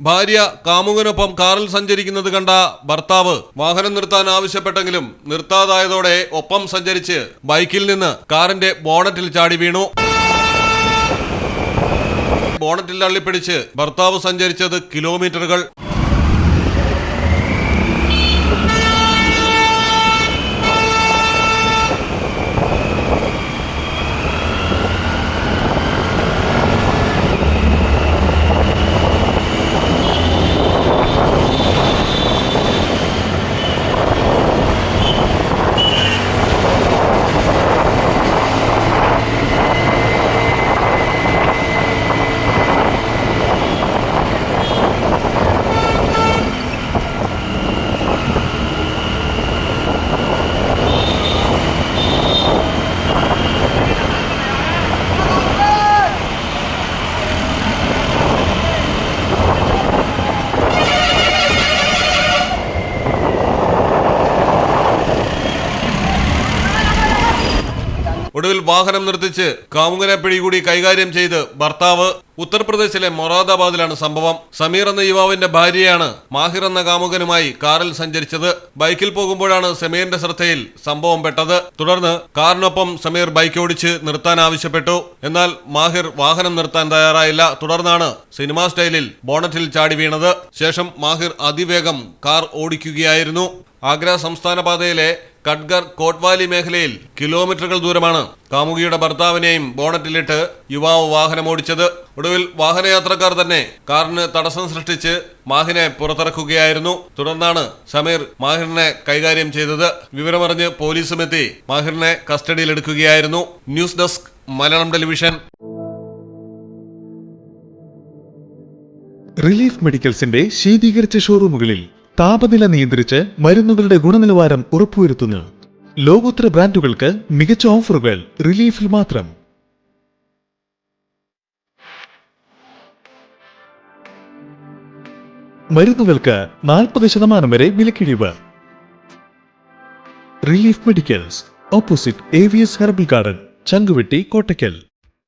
ഭാര്യ കാമുകനൊപ്പം കാറിൽ സഞ്ചരിക്കുന്നത് കണ്ട ഭർത്താവ് വാഹനം നിർത്താൻ ആവശ്യപ്പെട്ടെങ്കിലും നിർത്താതായതോടെ ഒപ്പം സഞ്ചരിച്ച് ബൈക്കിൽ നിന്ന് കാറിന്റെ ബോണറ്റിൽ ചാടി വീണു. ബോണറ്റിൽ തള്ളിപ്പിടിച്ച് ഭർത്താവ് സഞ്ചരിച്ചത് കിലോമീറ്ററുകൾ. ഒടുവിൽ വാഹനം നിർത്തിച്ച് കാമുകനെ പിടികൂടി കൈകാര്യം ചെയ്ത് ഭർത്താവ്. ഉത്തർപ്രദേശിലെ മൊറാദാബാദിലാണ് സംഭവം. സമീർ എന്ന യുവാവിന്റെ ഭാര്യയാണ് മാഹിർ എന്ന കാമുകനുമായി കാറിൽ സഞ്ചരിച്ചത്. ബൈക്കിൽ പോകുമ്പോഴാണ് സമീറിന്റെ ശ്രദ്ധയിൽ സംഭവം പെട്ടത്. തുടർന്ന് കാറിനൊപ്പം സമീർ ബൈക്ക് ഓടിച്ച് നിർത്താൻ ആവശ്യപ്പെട്ടു. എന്നാൽ മാഹിർ വാഹനം നിർത്താൻ തയ്യാറായില്ല. തുടർന്നാണ് സിനിമാ സ്റ്റൈലിൽ ബോണറ്റിൽ ചാടി വീണത്. ശേഷം മാഹിർ അതിവേഗം കാർ ഓടിക്കുകയായിരുന്നു. ആഗ്ര സംസ്ഥാന പാതയിലെ കട്ഗർ കോട്ട്വാലി മേഖലയിൽ കിലോമീറ്ററുകൾ ദൂരമാണ് കാമുകിയുടെ ഭർത്താവിനെയും ബോണറ്റിലിട്ട് യുവാവ് വാഹനമോടിച്ചത്. ഒടുവിൽ വാഹനയാത്രക്കാർ തന്നെ കാറിന് തടസ്സം സൃഷ്ടിച്ച് മാഹിനെ പുറത്തിറക്കുകയായിരുന്നു. തുടർന്നാണ് സമീർ മാഹിറിനെ കൈകാര്യം ചെയ്തത്. വിവരമറിഞ്ഞ് പോലീസുമെത്തി മാഹിറിനെ കസ്റ്റഡിയിലെടുക്കുകയായിരുന്നു. News desk Malayalam television. Relief മെഡിക്കൽസിന്റെ ശീതീകരിച്ച ഷോറൂമുകളിൽ താപനില നിയന്ത്രിച്ച് മരുന്നുകളുടെ ഗുണനിലവാരം ഉറപ്പുവരുത്തുന്നു. ലോകോത്തര ബ്രാൻഡുകൾക്ക് മികച്ച ഓഫറുകൾ റിലീഫിൽ മാത്രം. മരുന്നുകൾക്ക് 40% വരെ വിലക്കിഴിവ്. Relief medicals, opposite AVS herbal garden, Changuvetti, Kottakkal.